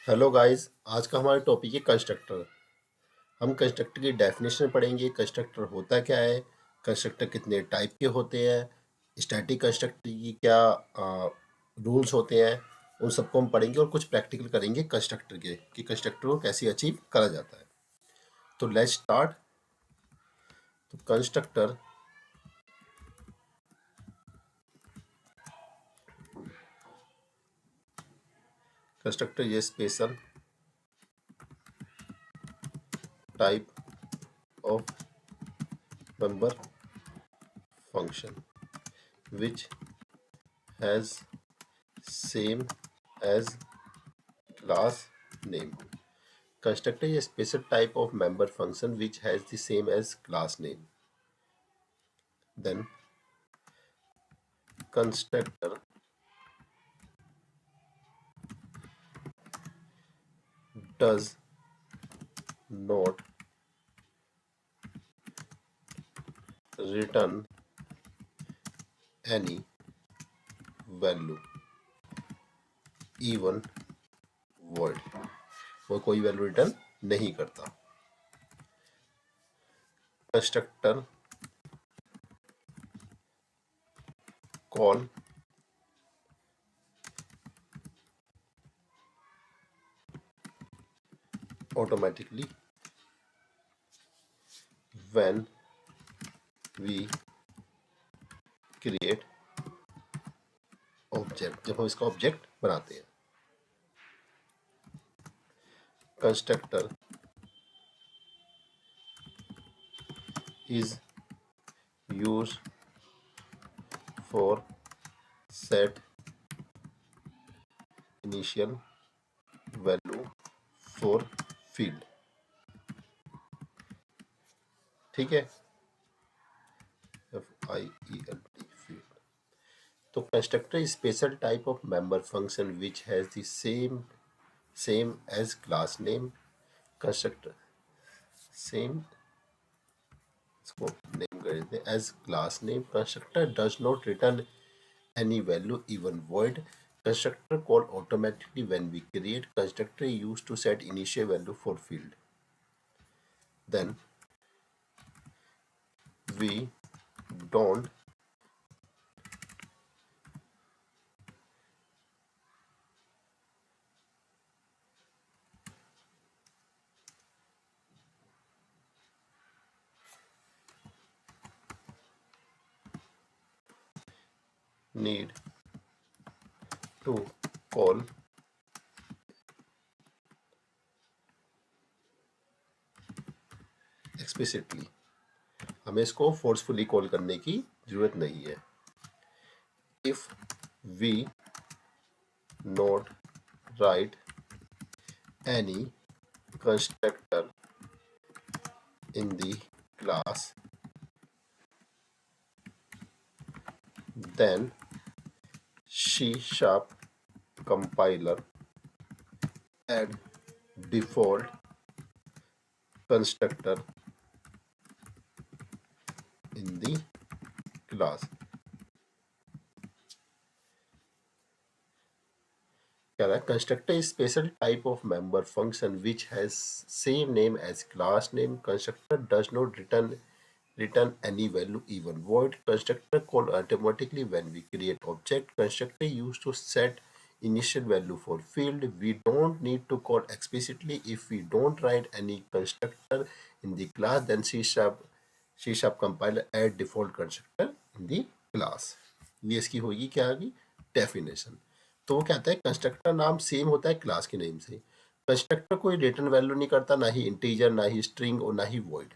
Hello guys. आज का हमारा टॉपिक है कंस्ट्रक्टर। हम कंस्ट्रक्टर की डेफिनेशन पढ़ेंगे। कंस्ट्रक्टर होता क्या है, कंस्ट्रक्टर कितने टाइप के होते हैं, स्टैटिक कंस्ट्रक्टर की क्या रूल्स होते हैं, उन सबको हम पढ़ेंगे और कुछ प्रैक्टिकल करेंगे कंस्ट्रक्टर के कि कंस्ट्रक्टर को कैसे अचीव करा जाता है। तो लेट्स स्टार्ट। तो कंस्ट्रक्टर कंस्ट्रक्टर ये special type of member function which has same as class name. Constructor is a special type of member function which has the same as class name. Then constructor does not return any value even void. वो कोई value return नहीं करता। Constructor call automatically when we create object, जब हम इसका object बनाते हैं। Constructor is used for set initial value for field। ठीक है, FIELD field। तो constructor is special type of member function which has the same as class name। Constructor same, इसको name कर देते हैं as class name. Constructor does not return any value even void। Constructor call automatically when we create। Constructor used to set initial value for field। Then we don't need to call explicitly। हमें इसको forcefully call करने की जरूरत नहीं है। If we not write any constructor in the class, then C# compiler add default constructor in the class। कह रहा है constructor is special type of member function which has same name as class name. Constructor does not return any value even void। Constructor call automatically when we create object। Constructor used to set initial value for field। We don't need to call explicitly if we don't write any constructor in the class, then C# compiler add default constructor in the class। ये इसकी होगी क्या होगी definition. तो वो कहता है constructor नाम सेम होता है क्लास के नेम से। कंस्ट्रक्टर कोई रिटर्न वैल्यू नहीं करता, ना ही इंटीजर, ना ही स्ट्रिंग और ना ही वॉइड।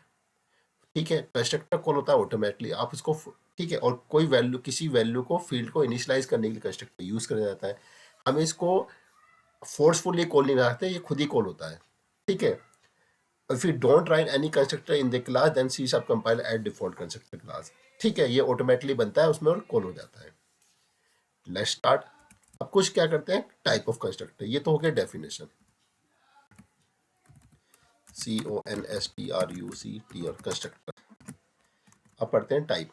ठीक है, कंस्ट्रक्टर कॉल होता है ऑटोमेटिकली, आप उसको ठीक है, और कोई वैल्यू, किसी वैल्यू को फील्ड को इनिशियलाइज करने के लिए कंस्ट्रक्टर यूज किया जाता है। हमें इसको फोर्सफुली कॉल नहीं रखते, ये खुद ही कॉल होता है। ठीक है, if you don't write any constructor in the class then C# compile add default constructor class। ठीक है, ये ऑटोमेटिकली बनता है उसमें और कॉल हो जाता है। Let's start. अब कुछ क्या करते हैं टाइप ऑफ कंस्ट्रक्टर। ये तो हो गया डेफिनेशन, CONSTRUCT और कंस्ट्रक्टर। अब पढ़ते हैं type.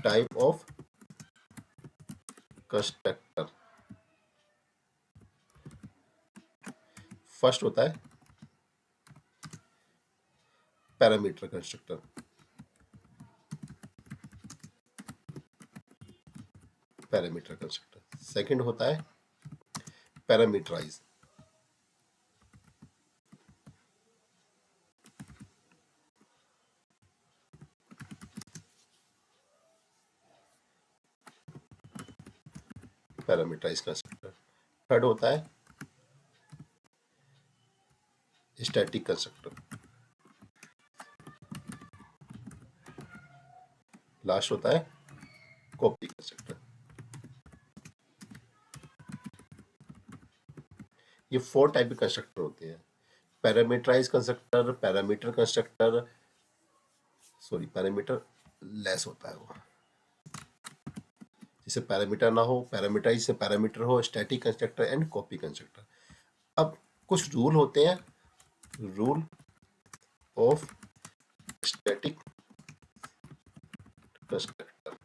Type of constructor first होता है parameter constructor, parameter constructor. Second होता है पैरामीटराइज, पैरामीटराइज कंस्ट्रक्टर। थर्ड होता है स्टैटिक कंस्ट्रक्टर। लास्ट होता है कॉपी कंस्ट्रक्टर। ये 4 टाइप के कंस्ट्रक्टर होते हैं। Parameterise constructor, parameter constructor, sorry parameterless होता है वो, जिसे पैरामीटर ना हो, पैरामीटराइज से पैरामीटर हो, static constructor and copy constructor. अब कुछ रूल होते हैं, rule of static constructor.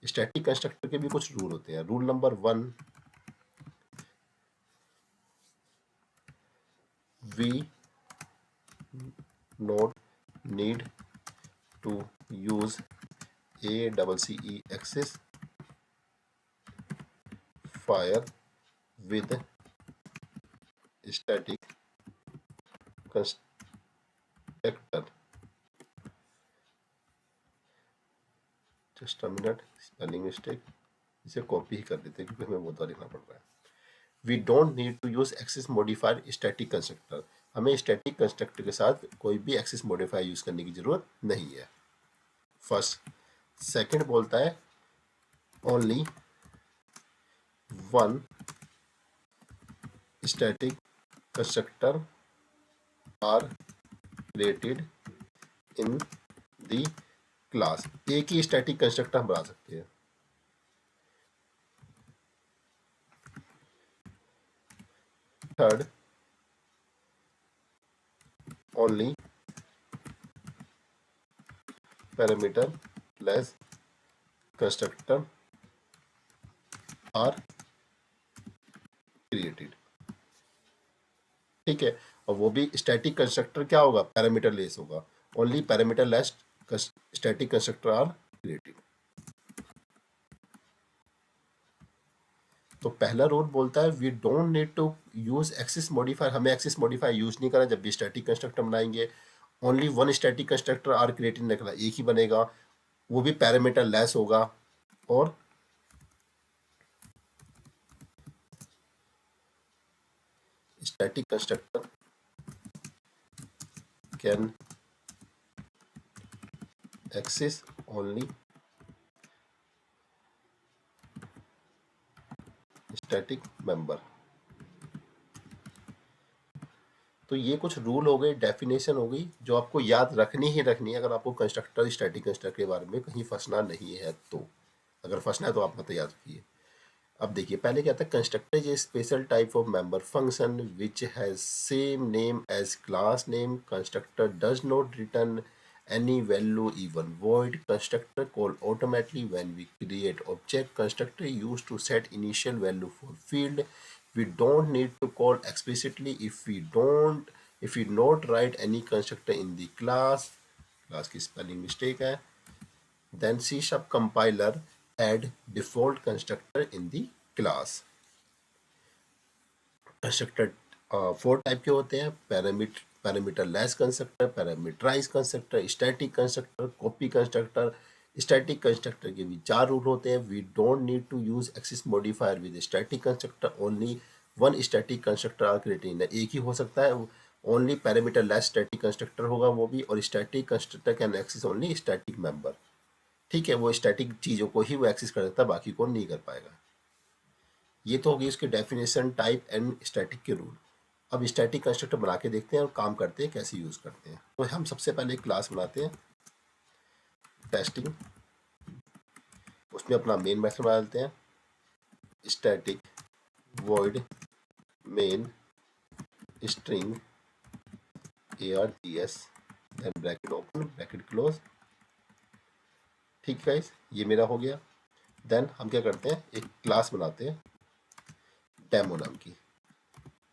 Static constructor के भी कुछ रूल होते हैं। Rule number 1, we not need to use ACCE access fire with static constructor। Just a minute, spelling mistake, इसे कॉपी ही कर देते हैं क्योंकि हमें बहुत बार लिखना पड़ रहा है। We don't need to use access modifier static constructor. हमें स्टैटिक कंस्ट्रक्टर के साथ कोई भी एक्सेस मॉडिफायर यूज करने की जरूरत नहीं है, फर्स्ट। सेकंड बोलता है only one static constructor are created in the class. एक ही स्टैटिक कंस्ट्रक्टर हम बना सकते हैं। Third, only parameterless constructor are created. ठीक है, और वो भी स्टैटिक कंस्ट्रक्टर क्या होगा, पैरामीटर लेस होगा। Only parameterless static constructor are created. तो पहला रूल बोलता है we don't need to use access modifier. हमें एक्सेस मॉडिफायर यूज नहीं करना जब भी स्टैटिक कंस्ट्रक्टर बनाएंगे। Only one static constructor are created निकला, एक ही बनेगा, वो भी पैरामीटर लेस होगा। और static constructor can access only static member. तो ये कुछ रूल हो गए, डेफिनेशन हो गई, जो आपको याद रखनी ही रखनी है अगर आपको कंस्ट्रक्टर, स्टैटिक कंस्ट्रक्टर के बारे में कहीं फंसना नहीं है तो। अगर फंसना है तो आप मत याद रखिए। अब देखिए, पहले क्या था, constructor is a special type of member function which has same name as class name. Constructor does not return any value even void। constructor call automatically when we create object। constructor used to set initial value for field। we don't need to call explicitly if we not write any constructor in the class। class की spelling mistake है। then C# compiler add default constructor in the class। Constructor 4 type के होते हैं, parameterless constructor, parameterize constructor, static constructor, copy constructor. Static constructor के भी 4 rule होते हैं। We don't need to use access modifier with static constructor. Only one static constructor are created. एक ही हो सकता है, only parameterless static constructor होगा वो भी, और static constructor can access only static member. ठीक है, वो स्टैटिक चीज़ों को ही वो एक्सेस कर सकता है, बाकी को नहीं कर पाएगा। ये तो होगी उसके डेफिनेशन, टाइप एंड स्टैटिक के रूल। अब स्टैटिक कंस्ट्रक्टर बना के देखते हैं और काम करते हैं, कैसे यूज़ करते हैं। तो हम सबसे पहले एक क्लास बनाते हैं टेस्टिंग, उसमें अपना मेन मेथड बना लेते हैं static void main string ARGS, then bracket open bracket close. ठीक है गाइस, ये मेरा हो गया। देन हम क्या करते हैं, एक क्लास बनाते हैं डेमो नाम की,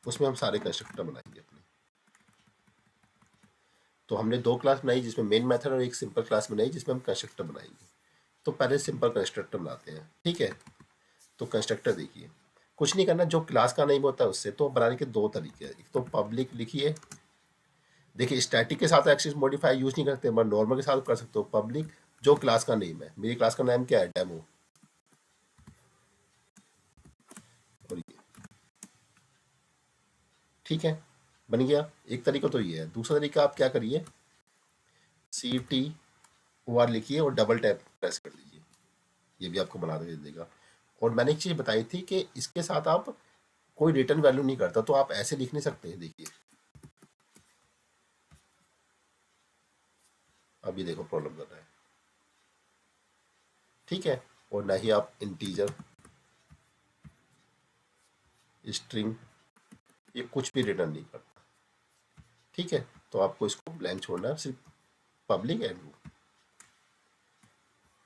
उसमें हम सारे कंस्ट्रक्टर बनाएंगे। तो हमने दो क्लास बनाई जिसमें मेन मेथड और एक सिंपल क्लास बनाई जिसमें हम कंस्ट्रक्टर बनाएंगे। तो पहले सिंपल कंस्ट्रक्टर बनाते हैं, ठीक है। तो कंस्ट्रक्टर देखिए, कुछ नहीं करना, जो क्लास का नेम होता है उससे तो बनाने के दो तरीके हैं। एक तो पब्लिक लिखिए, देखिए स्टैटिक के साथ एक्सेस मॉडिफायर यूज नहीं करते, बट नॉर्मल के साथ कर सकते हो। पब्लिक जो क्लास का नेम है, मेरी क्लास का नाम क्या है, डेमो। और ये ठीक है, बन गया। एक तरीका तो ये है। दूसरा तरीका आप क्या करिए, CTOR लिखिए और डबल टैप प्रेस कर दीजिए, ये भी आपको बना के दे देगा। और मैंने एक चीज़ बताई थी कि इसके साथ आप कोई रिटर्न वैल्यू नहीं करता, तो आप ऐसे लिख नहीं सकते हैं, देखिए अभी देखो प्रॉब्लम कर रहा है, ठीक है। और ना ही आप इंटीजर, स्ट्रिंग, ये कुछ भी रिटर्न नहीं करता, ठीक है। तो आपको इसको ब्लैंक छोड़ना है, सिर्फ पब्लिक एंड वो।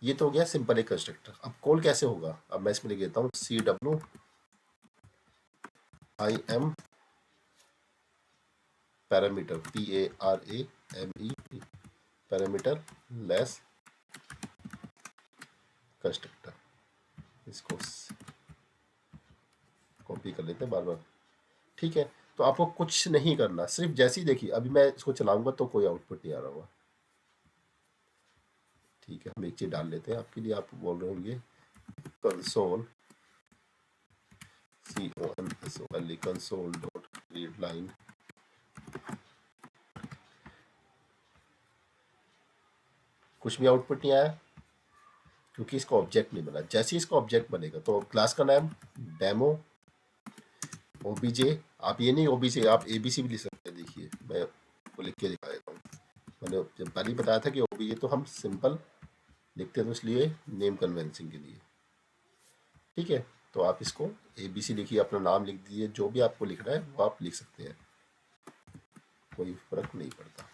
ये तो हो गया सिंपल एक कंस्ट्रक्टर। अब कॉल कैसे होगा, अब मैं इसमें लिख देता हूँ CWIM parameter, PARAME parameter less constructor. इसको कॉपी कर लेते हैं बार बार, ठीक है। तो आपको कुछ नहीं करना, सिर्फ जैसे ही देखिए अभी मैं इसको चलाऊंगा तो कोई आउटपुट नहीं आ रहा होगा, ठीक है। हम एक चीज डाल लेते हैं आपके लिए, आप बोल रहे होंगे console, CONSOL console dot read line, कुछ भी आउटपुट नहीं आया क्योंकि इसका ऑब्जेक्ट नहीं बना। जैसे ही इसका ऑब्जेक्ट बनेगा तो क्लास का नाम डेमो ओबीजे, आप ये नहीं ओबीजे, आप ABC भी लिख सकते हैं। देखिए मैं वो लिख के दिखा देता हूँ। मैंने जब पहले ही बताया था कि ओबीजे तो हम सिंपल लिखते हैं, तो इसलिए नेम कन्वेंसिंग के लिए, ठीक है। तो आप इसको ABC लिखिए, अपना नाम लिख दीजिए, जो भी आपको लिखना है वो आप लिख सकते हैं, कोई फर्क नहीं पड़ता।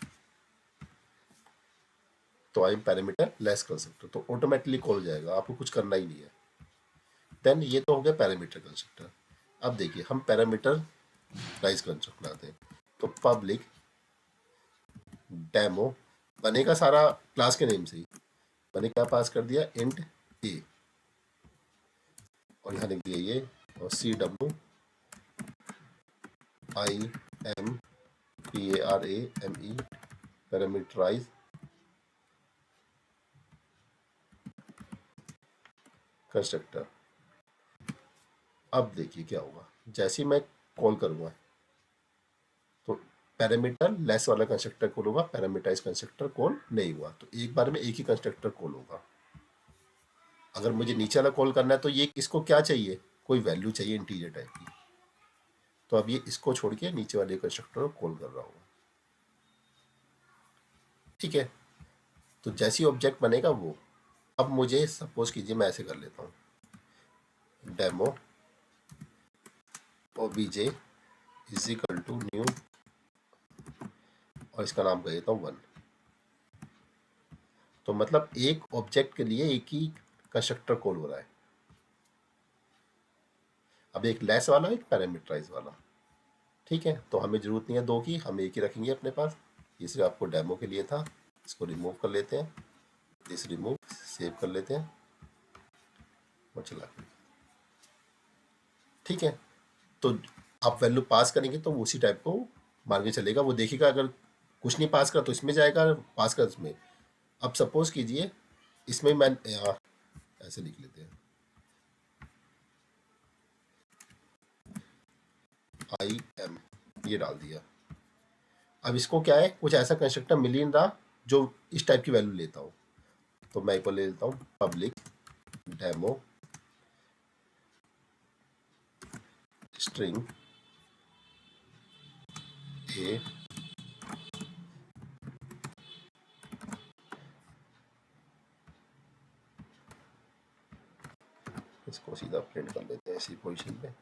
तो आई पैरामीटर लेस कर सकते हो, तो ऑटोमेटिकली कॉल हो जाएगा, आपको कुछ करना ही नहीं है। देन ये तो हो गया पैरामीटर कंस्ट्रक्टर। अब देखिए हम पैरामीटर राइज कंस्ट्रक्ट बनाते हैं। तो पब्लिक डेमो बनेगा सारा क्लास के नेम से ही। मैंने क्या पास कर दिया, इंट ए, और यहाँ लिख दिया ये, और CWIM पैरामीटराइज कंस्ट्रक्टर। अब देखिए क्या होगा, जैसे ही मैं कॉल करूँगा तो पैरामीटर लेस वाला कंस्ट्रक्टर कॉल होगा, पैरामीटराइज कंस्ट्रक्टर कॉल नहीं हुआ। तो एक बार में एक ही कंस्ट्रक्टर कॉल होगा। अगर मुझे नीचे वाला कॉल करना है तो ये इसको क्या चाहिए, कोई वैल्यू चाहिए इंटीजर टाइप की। तो अब ये इसको छोड़ के नीचे वाले कंस्ट्रक्टर को कॉल कर रहा हूँ, ठीक है। तो जैसी ऑब्जेक्ट बनेगा वो, अब मुझे सपोज कीजिए मैं ऐसे कर लेता हूँ, demo OBJ is equal to new, और इसका नाम कर देता हूँ 1। तो मतलब एक ऑब्जेक्ट के लिए एक ही कंस्ट्रक्टर कॉल हो रहा है। अब एक लेस वाला एक पैरामीटराइज वाला, ठीक है। तो हमें जरूरत नहीं है दो की, हम एक ही रखेंगे अपने पास। ये सिर्फ आपको डेमो के लिए था। इसको रिमूव कर लेते हैं, दिस रिमूव, सेव कर लेते हैं और चला के, ठीक है। तो आप वैल्यू पास करेंगे तो वो उसी टाइप को मान के चलेगा, वो देखेगा। अगर कुछ नहीं पास करा तो इसमें जाएगा, पास कर इसमें। अब सपोज कीजिए इसमें मैं ऐसे लिख लेते हैं, IM ये डाल दिया। अब इसको क्या है, कुछ ऐसा कंस्ट्रक्टर मिल ही नहीं रहा जो इस टाइप की वैल्यू लेता हो। तो मैं एक बार ले लेता हूँ, पब्लिक डेमो स्ट्रिंग ए, इसको सीधा प्रिंट कर लेते हैं इसी पोजीशन पे,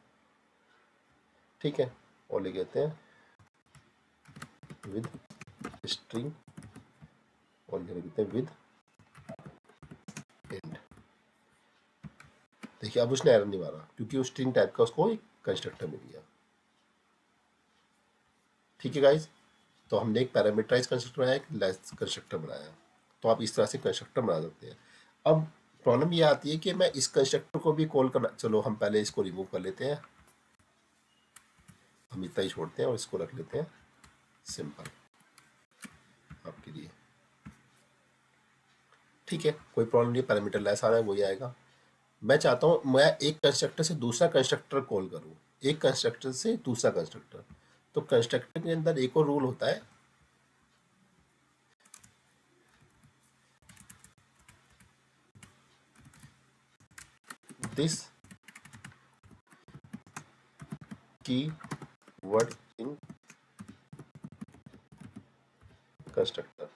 ठीक है। और लिख देते हैं विद स्ट्रिंग, और लिख देते हैं विद एंड। देखिए अब उसने एरर नहीं मारा क्योंकि उस स्ट्रिंग टाइप का उसको एक कंस्ट्रक्टर मिल गया, ठीक है गाइज। तो हमने एक पैरामीटराइज कंस्ट्रक्टर बनाया, एक लेस कंस्ट्रक्टर बनाया। तो आप इस तरह से कंस्ट्रक्टर बना सकते हैं। अब प्रॉब्लम ये आती है कि मैं इस कंस्ट्रक्टर को भी कॉल करना, चलो हम पहले इसको रिमूव कर लेते हैं, हम इतना ही छोड़ते हैं और इसको रख लेते हैं सिंपल आपके लिए। ठीक है, कोई प्रॉब्लम नहीं, पैरामीटर लेस आ रहा है वही आएगा। मैं चाहता हूँ मैं एक कंस्ट्रक्टर से दूसरा कंस्ट्रक्टर कॉल करूँ, एक कंस्ट्रक्टर से दूसरा कंस्ट्रक्टर। तो कंस्ट्रक्टर के अंदर एक और रूल होता है, दिस की वर्ड इन कंस्ट्रक्टर,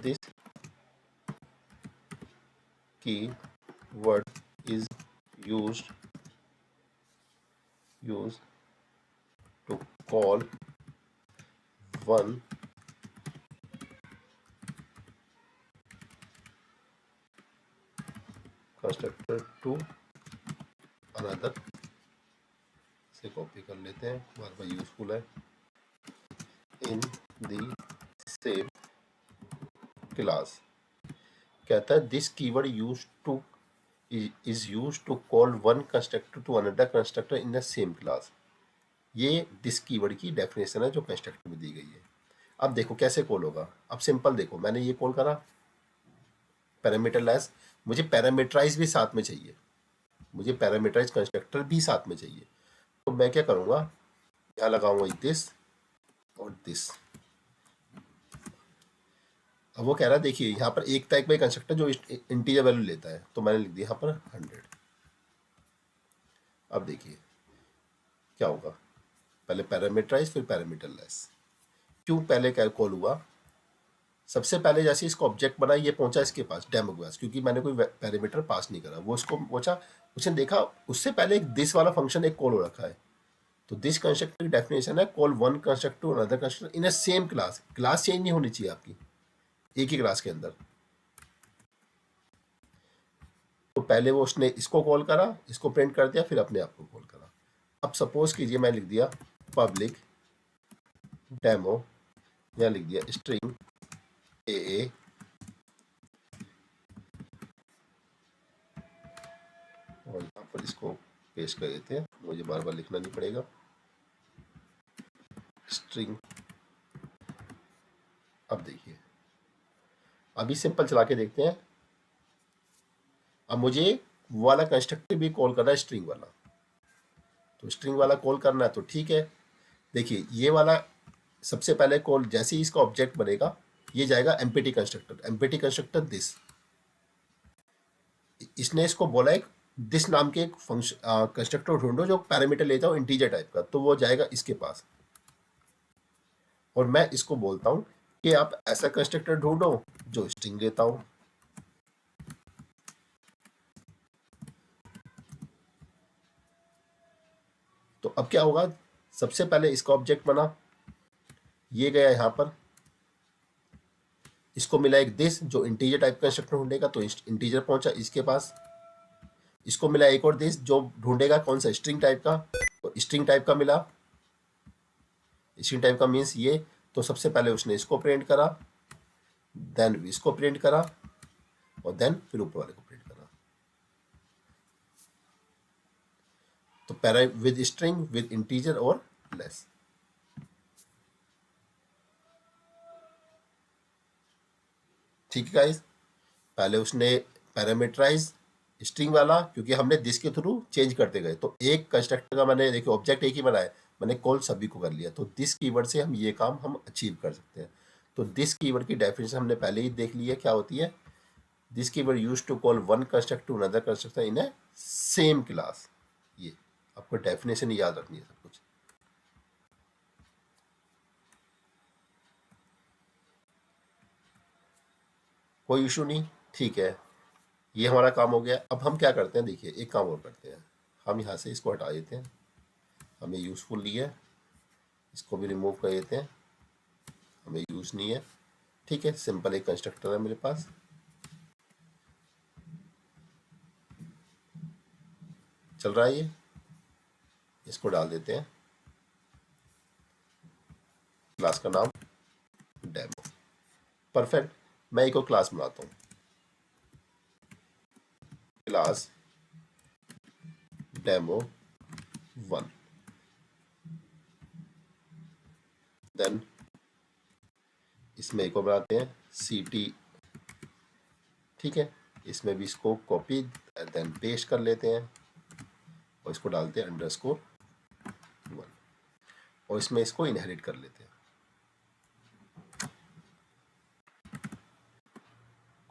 दिस की word is used to call one constructor to another। से कॉपी कर लेते हैं, बार बार यूजफुल है। इन द सेम क्लास, कहता है this keyword use to is used to call one constructor to another constructor in the same class। ये this keyword की definition है जो कंस्ट्रक्टर में दी गई है। अब देखो कैसे कॉल होगा। अब सिंपल देखो, मैंने ये कॉल करा पैरामीटर लेस, मुझे पैरामीटराइज भी साथ में चाहिए, मुझे पैरामीटराइज कंस्ट्रक्टर भी साथ में चाहिए। तो मैं क्या करूँगा, यहाँ लगाऊंगा दिस और दिस। अब वो कह रहा है देखिए यहाँ पर एक टाइप का कंस्ट्रक्टर जो इंटीजर वैल्यू लेता है, तो मैंने लिख दिया यहाँ पर 100। अब देखिए क्या होगा, पहले पैरामीटराइज फिर पैरामीटर लेस। क्यों पहले क्या कॉल हुआ, सबसे पहले जैसे इसको ऑब्जेक्ट बना ये पहुंचा इसके पास डेमो के पास, क्योंकि मैंने कोई पैरामीटर पास नहीं करा, वो उसको पहुंचा, उसने देखा उससे पहले एक दिस वाला फंक्शन एक कॉल हो रखा है। तो दिस कंस्ट्रक्टर की डेफिनेशन है call one constructor another constructor इन अ सेम क्लास। क्लास चेंज नहीं होनी चाहिए आपकी, एक ही क्लास के अंदर। तो पहले वो उसने इसको कॉल करा, इसको प्रिंट कर दिया, फिर अपने आप को कॉल करा। अब सपोज कीजिए मैं लिख दिया पब्लिक डेमो, या लिख दिया स्ट्रिंग ए, और यहाँ पर इसको पेस्ट कर देते हैं, मुझे बार बार लिखना नहीं पड़ेगा। स्ट्रिंग, अब देखिए अभी सिंपल चला के देखते हैं। अब मुझे वो वाला कंस्ट्रक्टर भी कॉल करना है स्ट्रिंग वाला, तो स्ट्रिंग वाला कॉल करना है तो ठीक है। देखिए ये वाला सबसे पहले कॉल जैसे ही इसका ऑब्जेक्ट बनेगा ये जाएगा empty constructor, empty constructor this. इसने इसको बोला एक दिस नाम के एक फंक्शन कंस्ट्रक्टर ढूंढो जो पैरामीटर लेता हो इंटीजर टाइप का, तो वो जाएगा इसके पास। और मैं इसको बोलता हूँ कि आप ऐसा कंस्ट्रक्टर ढूंढो जो स्ट्रिंग लेता हो। तो अब क्या होगा, सबसे पहले इसका ऑब्जेक्ट बना, ये गया यहाँ पर, इसको मिला एक दिस जो इंटीजर टाइप का कंस्ट्रक्टर ढूंढेगा, तो इंटीजर पहुंचा इसके पास। इसको मिला एक और दिस जो ढूंढेगा कौन सा स्ट्रिंग टाइप का, तो स्ट्रिंग टाइप का मिला। स्ट्रिंग टाइप का मीन्स ये, तो सबसे पहले उसने इसको प्रिंट करा, देन इसको प्रिंट करा, और देन फिर ऊपर वाले को प्रिंट करा। तो para with string with integer और लेस। ठीक है गाइस, पहले उसने पैरामीटराइज स्ट्रिंग वाला, क्योंकि हमने दिस के थ्रू चेंज करते गए, तो एक कंस्ट्रक्टर का मैंने देखिए ऑब्जेक्ट एक ही बनाया, मैंने कॉल सभी को कर लिया। तो दिस कीवर्ड से हम ये काम हम अचीव कर सकते हैं। तो दिस कीवर्ड की डेफिनेशन हमने पहले ही देख ली है क्या होती है। This keyword use to call one constructor to another constructor in a same class. ये आपको डेफिनेशन याद रखनी है सब कुछ। कोई इशू नहीं, ठीक है, ये हमारा काम हो गया। अब हम क्या करते हैं, देखिए एक काम और करते हैं, हम यहाँ से इसको हटा देते हैं, हमें यूज़फुल नहीं है, इसको भी रिमूव कर देते हैं, हमें यूज़ नहीं है। ठीक है, सिंपल एक कंस्ट्रक्टर है मेरे पास, चल रहा है ये, इसको डाल देते हैं। क्लास का नाम डेमो। परफेक्ट। मैं एक और क्लास बनाता हूँ, क्लास डेमो 1। देन इसमें एक और बनाते हैं CT, ठीक है। इसमें भी इसको कॉपी देन पेस्ट कर लेते हैं और इसको डालते हैं _1 और इसमें इसको इनहेरिट कर लेते हैं।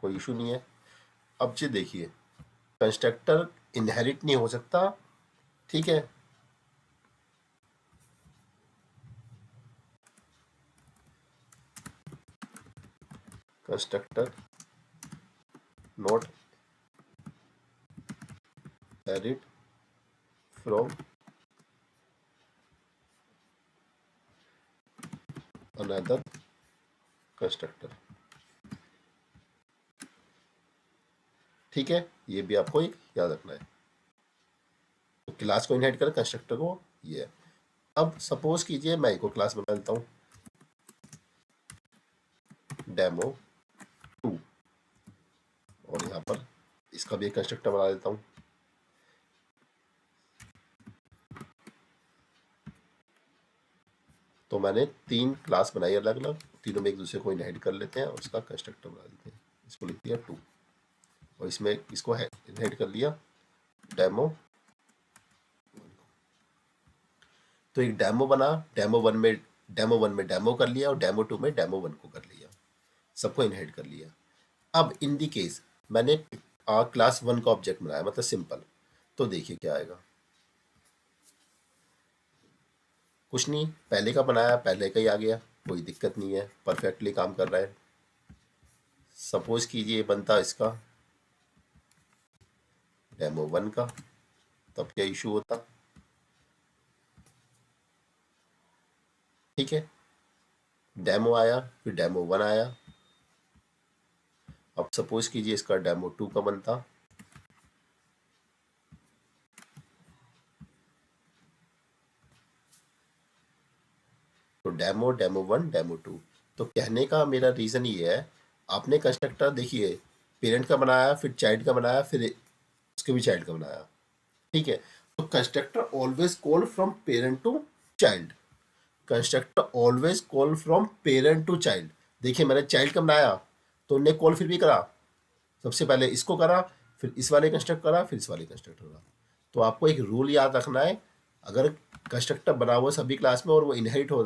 कोई इशू नहीं है। अब जी देखिए, कंस्ट्रक्टर इनहेरिट नहीं हो सकता, ठीक है। Constructor not inherit from another constructor, ठीक है। ये भी आपको एक याद रखना है। तो क्लास को इनहेरिट कर कंस्ट्रक्टर को, ये है। अब सपोज कीजिए मैं एक और क्लास बना लेता हूँ, डेमो 2, और यहाँ पर इसका भी एक कंस्ट्रक्टर बना लेता हूँ। तो मैंने 3 क्लास बनाई अलग अलग, तीनों में एक दूसरे को इनहेरिट कर लेते हैं और उसका कंस्ट्रक्टर बना लेते हैं। इसको लिख दिया 2 और इसमें इसको इनहेरिट कर लिया डेमो। तो एक डेमो बना, डेमो वन में डेमो कर लिया और डेमो 2 में डेमो 1 को कर लिया, सबको इनहेरिट कर लिया। अब इन दी केस मैंने क्लास 1 का ऑब्जेक्ट बनाया, मतलब सिंपल। तो देखिए क्या आएगा, कुछ नहीं, पहले का बनाया पहले का ही आ गया, कोई दिक्कत नहीं है, परफेक्टली काम कर रहा है। सपोज कीजिए बनता इसका डेमो 1 का, तब क्या इशू होता, ठीक है। डेमो आया, फिर डेमो 1 आया। अब सपोज कीजिए इसका डेमो 2 का बनता, तो डेमो 1 डेमो 2। तो कहने का मेरा रीज़न ये है, आपने कंस्ट्रक्टर देखिए पेरेंट का बनाया, फिर चाइल्ड का बनाया, फिर उसके भी चाइल्ड का बनाया, ठीक है। तो constructor always call from parent to child, constructor always call from parent to child. देखिए मैंने चाइल्ड का बनाया तो उनने कॉल फिर भी करा, सबसे पहले इसको करा, फिर इस वाले कंस्ट्रक्ट करा, फिर इस वाले कंस्ट्रक्टर करा। तो आपको एक रूल याद रखना है, अगर कंस्ट्रक्टर बना हुआ सभी क्लास में और वो इनहेरिट हो,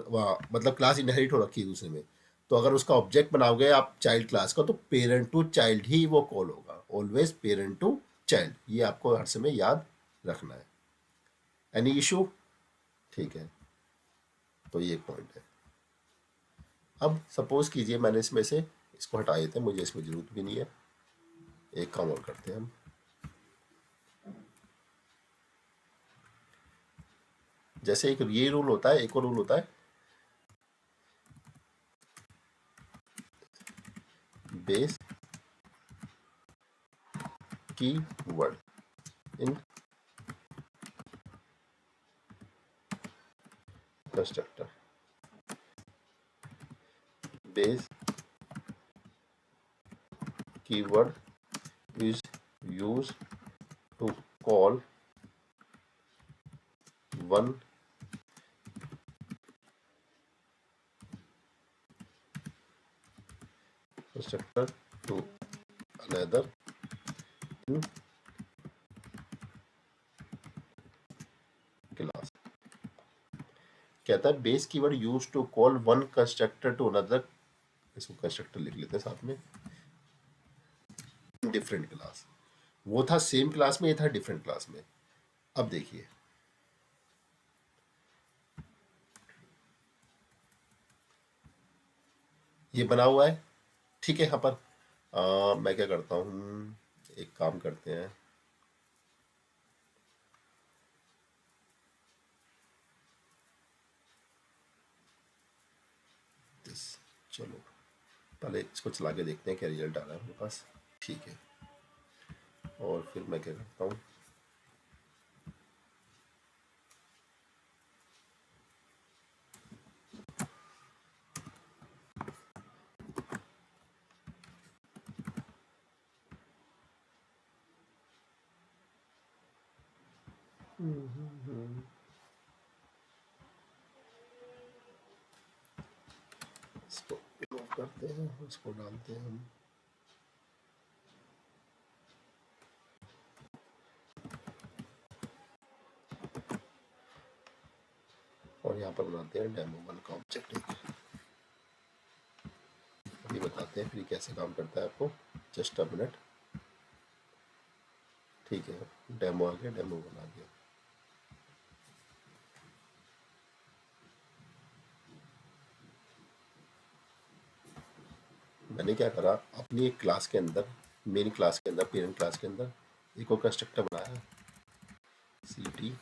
मतलब क्लास इनहेरिट हो रखी है दूसरे में, तो अगर उसका ऑब्जेक्ट बनाओगे आप चाइल्ड क्लास का, तो पेरेंट टू चाइल्ड ही वो कॉल होगा, ऑलवेज पेरेंट टू चाइल्ड। ये आपको हर समय याद रखना है। एनी इशू, ठीक है। तो ये एक पॉइंट है। अब सपोज कीजिए मैंने इसमें से इसको हटा देते हैं, मुझे इसमें जरूरत भी नहीं है। एक काम और करते हैं हम, जैसे एक ये रूल होता है, एक और रूल होता है base keyword in constructor. Base keyword is use to call one constructor to another in class. कहता है base keyword use to call one constructor to another, इसको कंस्ट्रक्टर लिख लेते हैं साथ में, डिफरेंट क्लास। वो था सेम क्लास में, ये था डिफरेंट क्लास में। अब देखिए ये बना हुआ है, ठीक है। यहाँ पर मैं क्या करता हूँ, एक काम करते हैं, चलो पहले इसको चला के देखते हैं क्या रिजल्ट आ रहा है मेरे पास, ठीक है। और फिर मैं क्या करता हूँ, इसको रिमूव करते हैं, इसको डालते हैं हम। और यहाँ पर बनाते हैं डेमो वन का ऑब्जेक्ट। अभी बताते हैं फिर कैसे काम करता है आपको, जस्ट अ मिनट। ठीक है, डेमो आ गया, डेमो वन आ गया। मैंने क्या करा, अपनी एक क्लास के अंदर, मेन क्लास के अंदर, पेरेंट क्लास के अंदर एक और कंस्ट्रक्टर बनाया, सी टी,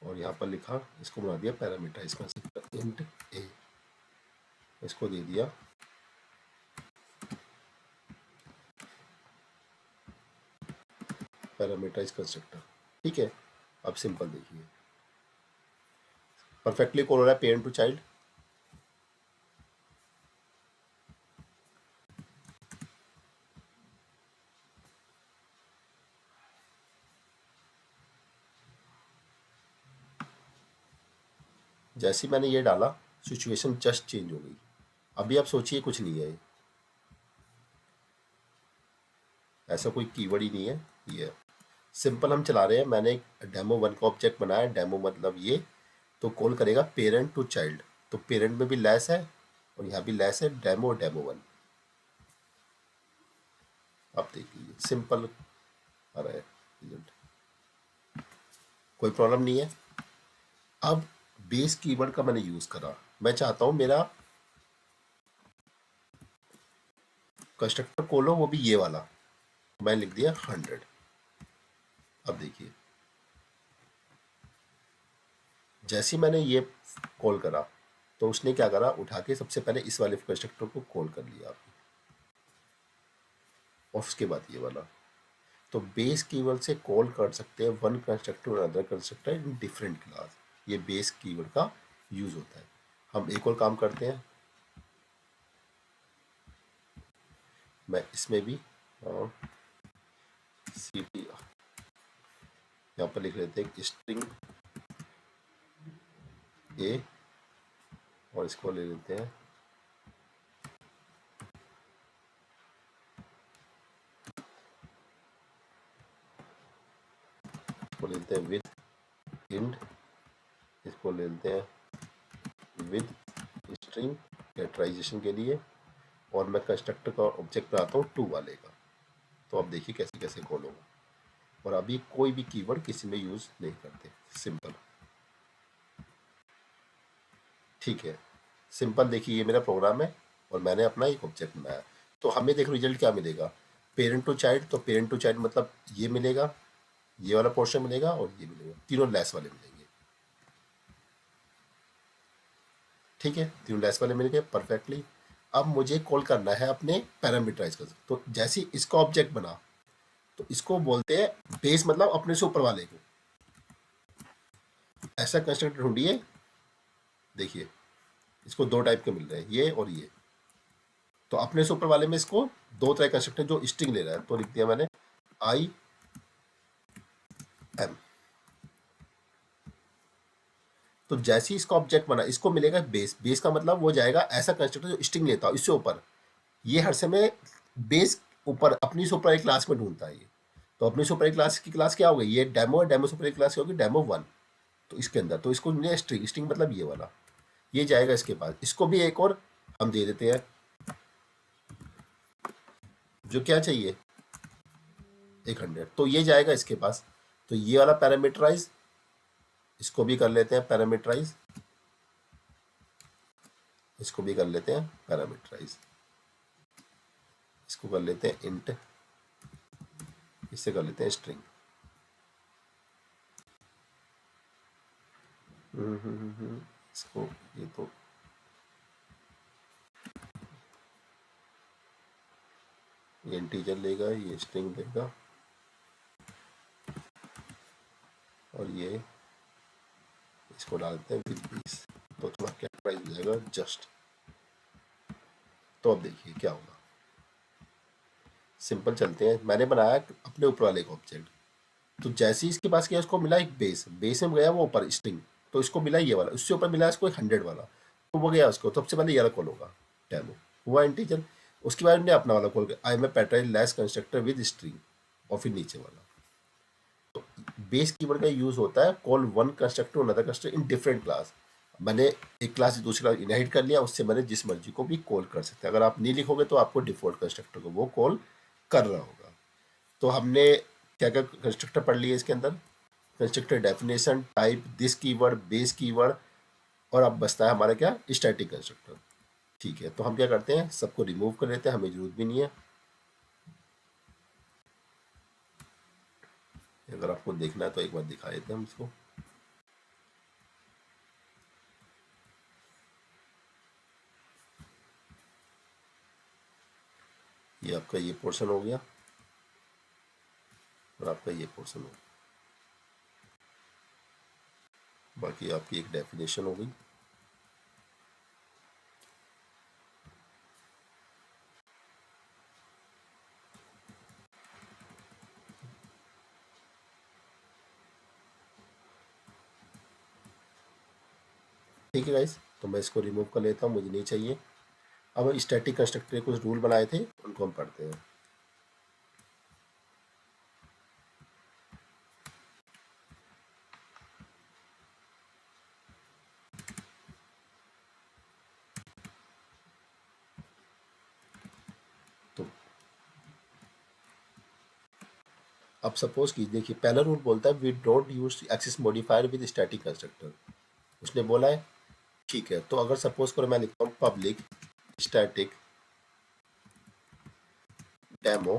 और यहाँ पर लिखा, इसको बना दिया पैरामीटराइज कंस्ट्रक्टर इंट ए, इसको दे दिया पैरामीटराइज कंस्ट्रक्टर। ठीक है, अब सिंपल देखिए, परफेक्टली कॉल हो रहा है पेरेंट टू चाइल्ड। जैसे ही मैंने ये डाला, सिचुएशन जस्ट चेंज हो गई। अभी आप सोचिए कुछ नहीं है ये, ऐसा कोई कीवर्ड ही नहीं है, ये सिंपल हम चला रहे हैं। मैंने एक डेमो वन का ऑब्जेक्ट बनाया, डेमो मतलब ये, तो कॉल करेगा पेरेंट टू चाइल्ड, तो पेरेंट में भी लेस है और यहाँ भी लेस है, डेमो डेमो वन। आप देख लीजिए, सिंपल आ रहा है रिजल्ट, कोई प्रॉब्लम नहीं है। अब बेस कीवर्ड का मैंने यूज करा, मैं चाहता हूं मेरा कंस्ट्रक्टर खोलो वो भी ये वाला, मैं लिख दिया 100। अब देखिए, जैसे ही मैंने ये कॉल करा, तो उसने क्या करा, उठा के सबसे पहले इस वाले कंस्ट्रक्टर को कॉल कर लिया और उसके बाद ये वाला। तो बेस कीवर्ड से कॉल कर सकते हैं वन कंस्ट्रक्टर और other constructor in different class, ये बेस कीवर्ड का यूज होता है। हम एक और काम करते हैं, मैं इसमें भी सी टी यहाँ पर लिख लेते हैं स्ट्रिंग ए, और इसको ले लेते हैं इसको ले लेते हैं विद इंड, इसको ले लेते हैं विद स्ट्रिंग कैरेक्टराइजेशन के लिए, और मैं कंस्ट्रक्टर का ऑब्जेक्ट बनाता हूँ टू वाले का। तो अब देखिए कैसे कैसे कॉल होगा, और अभी कोई भी कीवर्ड किसी में यूज नहीं करते, सिंपल। ठीक है, सिंपल देखिए, ये मेरा प्रोग्राम है और मैंने अपना एक ऑब्जेक्ट बनाया। तो हमें देखो रिजल्ट क्या मिलेगा, पेरेंट टू चाइल्ड, तो पेरेंट टू चाइल्ड मतलब ये मिलेगा, ये वाला पोर्शन मिलेगा और ये मिलेगा, तीनों लेस वाले मिलेंगे। ठीक है, तीनों लेस वाले मिल गए परफेक्टली। अब मुझे कॉल करना है अपने पैरामीटराइज कर, तो जैसे इसका ऑब्जेक्ट बना, तो इसको बोलते हैं बेस, मतलब अपने से ऊपर वाले को। ऐसा कंस्ट्रक्टर ढूंढिए, देखिए इसको दो टाइप के मिल रहे हैं, ये और ये। तो अपने से ऊपर वाले में इसको दो तरह का कंस्ट्रक्टर जो स्ट्रिंग ले रहा है, तो लिख दिया मैंने आई एम। तो जैसे ही इसका ऑब्जेक्ट बना, इसको मिलेगा बेस, बेस का मतलब वो जाएगा ऐसा कंस्ट्रक्टर जो स्ट्रिंग लेता हो इससे ऊपर। ये हर समय बेस ऊपर, अपनी से ऊपर एक क्लास में ढूंढता है ये। तो अपनी से ऊपर एक क्लास की क्लास क्या हो गई, ये डेमो है, डेमो से ऊपर एक क्लास होगी डेमो वन। तो इसके अंदर तो इसको मिलेगा स्ट्रिंग, स्ट्रिंग मतलब ये वाला, ये जाएगा इसके पास। इसको भी एक और हम दे देते हैं, जो क्या चाहिए 100, तो ये जाएगा इसके पास। तो ये वाला पैरामीटराइज, इसको भी कर लेते हैं पैरामीटराइज, इसको भी कर लेते हैं पैरामीटराइज, इसको कर लेते हैं इंट, इससे कर लेते हैं स्ट्रिंग। इसको, ये तो ये इंटीजर लेगा, ये स्ट्रिंग लेगा, और ये इसको डालते हैं विद बेस, तो थोड़ा कैरेक्टराइज हो जाएगा जस्ट। तो अब देखिए क्या होगा, सिंपल चलते हैं। मैंने बनाया अपने ऊपर वाले का ऑब्जेक्ट, तो जैसे ही इसके पास गया, उसको मिला एक बेस, बेस में गया वो ऊपर स्ट्रिंग, तो इसको मिला ये वाला, उससे ऊपर मिला इसको 100 वाला, तो वो गया उसको, सबसे पहले ये वाला कॉल होगा डेमो, हुआ इंटीजर। उसके बाद ने अपना वाला कॉल किया, I am a pattern less constructor with string, और फिर नीचे वाला। तो बेस कीवर्ड का यूज होता है call one constructor another constructor in different class. मैंने एक क्लास से दूसरी क्लास इनहेरिट कर लिया, उससे मैंने जिस मर्जी को भी कॉल कर सकते हैं। अगर आप नहीं लिखोगे तो आपको डिफॉल्ट कंस्ट्रक्टर को वो कॉल कर रहा होगा। तो हमने क्या क्या कंस्ट्रक्टर पढ़ लिए इसके अंदर, constructor definition, type, this keyword, base keyword, और अब बचता है हमारा क्या, स्टैटिक कंस्ट्रक्टर। ठीक है, तो हम क्या करते हैं, सबको रिमूव कर लेते हैं, हमें जरूरत भी नहीं है। अगर आपको देखना है तो एक बार दिखा देते हैं हम इसको। ये आपका ये पोर्शन हो गया, और आपका ये पोर्शन हो गया, बाकी आपकी एक डेफिनेशन हो गई। ठीक है गाइस, तो मैं इसको रिमूव कर लेता हूँ, मुझे नहीं चाहिए। अब स्टैटिक कंस्ट्रक्टर के कुछ रूल बनाए थे, उनको हम पढ़ते हैं। तो अब सपोज कीजिए, देखिए पहला रूल बोलता है we don't use access modifier with static constructor, उसने बोला है। ठीक है, तो अगर सपोज करो मैं लिखता हूँ पब्लिक स्टैटिक डेमो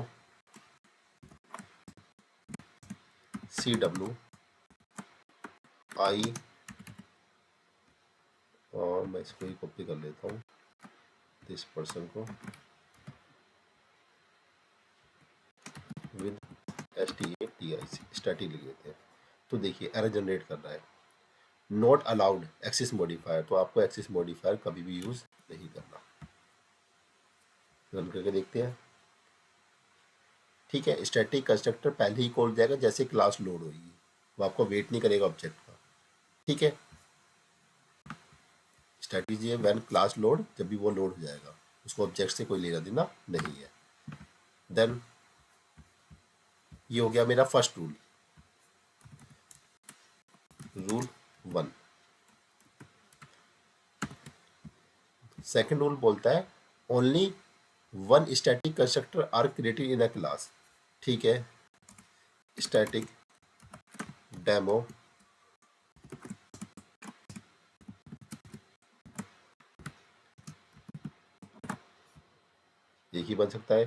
CW आई, और मैं इसको ही कॉपी कर लेता हूँ, दिस पर्सन को विद STATIC स्टैटिक लिख देते हैं। तो देखिए एरर जनरेट कर रहा है, नॉट अलाउड एक्सिस मॉडिफायर, तो आपको एक्सिस मॉडिफायर कभी भी यूज नहीं करना। रन करके देखते हैं। ठीक है, स्टैटिक कंस्ट्रक्टर पहले ही कॉल जाएगा जैसे क्लास लोड होगी, वो आपको वेट नहीं करेगा ऑब्जेक्ट का। ठीक है, स्ट्रैटेजी है व्हेन क्लास लोड, जब भी वो लोड हो जाएगा, उसको ऑब्जेक्ट से कोई लेना देना नहीं है। देन ये हो गया मेरा first rule, rule 1। Second rule बोलता है only one static constructor are created in a class. ठीक है, स्टैटिक डेमो एक ही बन सकता है,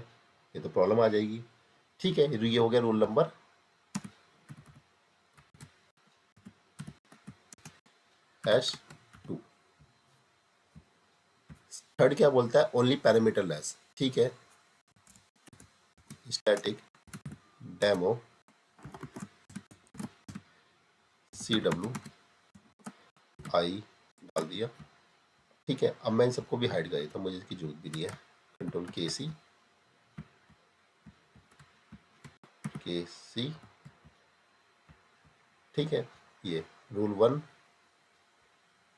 ये तो प्रॉब्लम आ जाएगी। ठीक है, ये हो गया रूल नंबर -2। थर्ड क्या बोलता है, ओनली पैरामीटर लेस। ठीक है, स्टैटिक डेमो CW आई डाल दिया। ठीक है, अब मैं इन सबको भी हाइड कर देता हूँ, मुझे इसकी जरूरत भी नहीं है। Control K C। ठीक है, ये रूल 1,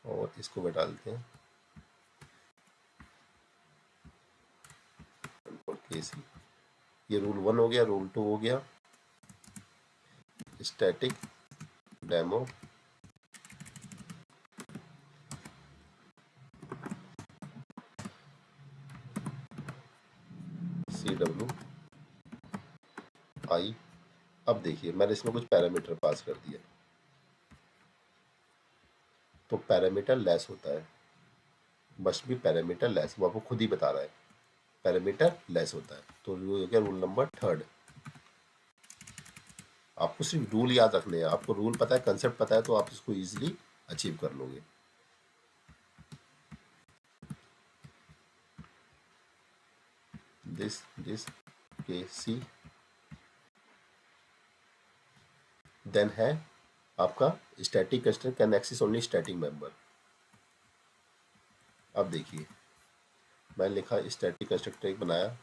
और इसको बैठा देते हैं Control K C। ये रूल 1 हो गया, रूल 2 हो गया, स्टैटिक डेमो CW आई। अब देखिए मैंने इसमें कुछ पैरामीटर पास कर दिया, तो पैरामीटर लेस होता है, मस्ट भी पैरामीटर लेस, वो आपको खुद ही बता रहा है पैरामीटर लेस होता है। तो ये हो गया रूल नंबर 3। आपको सिर्फ रूल याद रखने हैं, आपको रूल पता है, कंसेप्ट पता है, तो आप इसको इजीली अचीव कर लोगे। दिस KC देन है आपका static constructor can access only static member. अब देखिए मैंने लिखा स्टैटिक कंस्ट्रक्टर एक बनाया,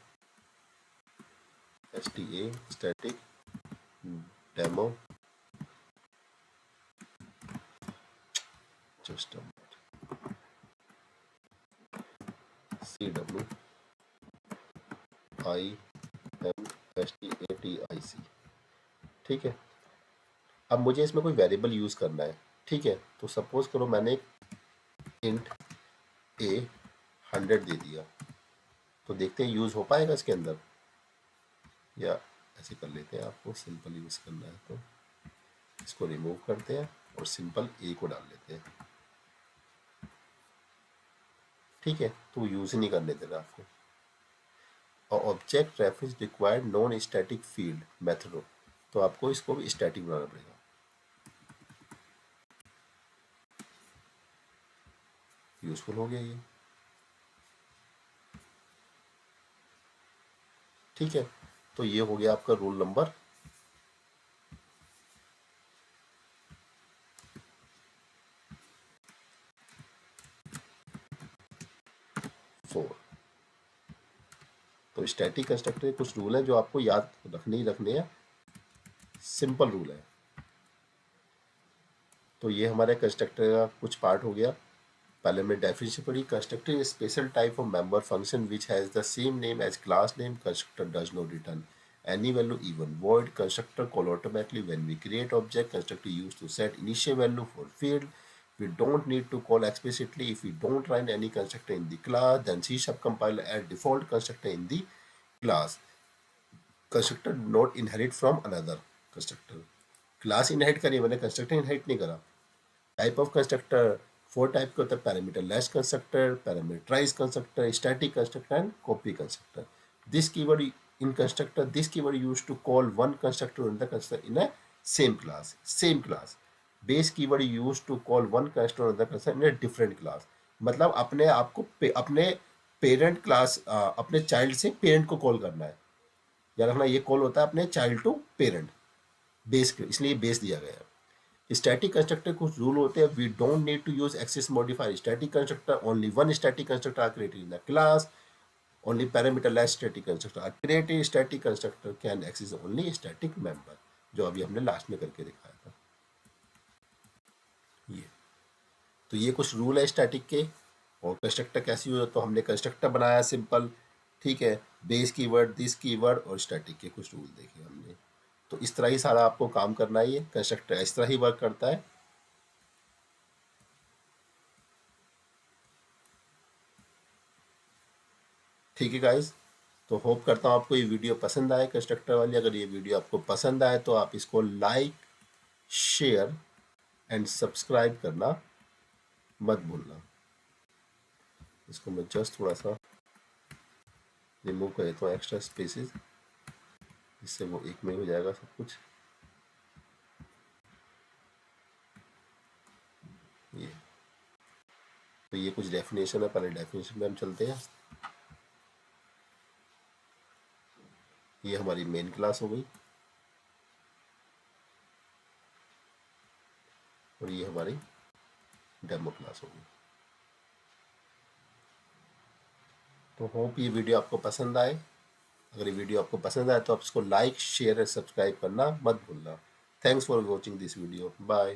STA static demo just CWIMSTATIC। ठीक है, अब मुझे इसमें कोई वेरिएबल यूज करना है। ठीक है, तो सपोज करो मैंने इंट ए 100 दे दिया, तो देखते हैं यूज हो पाएगा इसके अंदर, या ऐसे कर लेते हैं, आपको सिंपल यूज करना है तो इसको रिमूव करते हैं और सिंपल ए को डाल लेते हैं। ठीक है, तो यूज ही नहीं करने देना आपको। और object reference required non static field method, तो आपको इसको भी स्टैटिक बनाना पड़ेगा। यूजफुल हो गया ये। ठीक है, तो ये हो गया आपका रूल नंबर 4। तो स्टैटिक कंस्ट्रक्टर के कुछ रूल हैं जो आपको याद रखने ही रखने हैं, सिंपल रूल है। तो ये हमारे कंस्ट्रक्टर का कुछ पार्ट हो गया। पहले हमने डेफिनेशन पढ़ी, constructor is special type of member function which has the same name as class name. Constructor does not return any value even void constructor call automatically when we create object constructor used to set initial value for field. We don't need to call explicitly if we don't write any constructor in the class, then C# compiler add default constructor in the class. Constructor not inherit from another constructor. Class inherit करी, मैंने constructor inherit नहीं करा। Type of constructor 4 type के होता है, parameterless constructor, parameterize constructor, static constructor and copy constructor. This keyword in constructor, this keyword used to call one constructor and the constructor in a same class. Base keyword used to call one constructor and the constructor in a different class। मतलब अपने आप को अपने parent class अपने child से parent को call करना है, याद रखना ये कॉल होता है अपने चाइल्ड टू पेरेंट, बेस, इसलिए बेस दिया गया है। स्टैटिक कंस्ट्रक्टर कुछ रूल होते हैं, we don't need to use access modifier static constructor, only one static constructor are created in the class, only parameterless static constructor are created, static constructor can access only static member, जो अभी हमने last में करके दिखाया था। ये तो ये कुछ रूल है स्टैटिक के। और कंस्ट्रक्टर कैसी हो, तो हमने कंस्ट्रक्टर बनाया सिंपल। ठीक है, बेस कीवर्ड, दिस कीवर्ड और स्टैटिक के कुछ रूल देखे हमने। तो इस तरह ही सारा आपको काम करना है, ये कंस्ट्रक्टर इस तरह ही वर्क करता है। ठीक है गाइज, तो होप करता हूँ आपको ये वीडियो पसंद आए कंस्ट्रक्टर वाली। अगर ये वीडियो आपको पसंद आए तो आप इसको लाइक, शेयर एंड सब्सक्राइब करना मत भूलना। इसको मैं जस्ट थोड़ा सा रिमूव कर देता हूँ एक्स्ट्रा स्पेसेस, इससे वो एक में हो जाएगा सब कुछ। ये तो ये कुछ डेफिनेशन है, पहले डेफिनेशन में हम चलते हैं। ये हमारी मेन क्लास हो गई और ये हमारी डेमो क्लास हो गई। तो होप ये वीडियो आपको पसंद आए। अगर ये वीडियो आपको पसंद आए तो आप इसको लाइक, शेयर और सब्सक्राइब करना मत भूलना। Thanks for watching this video, bye.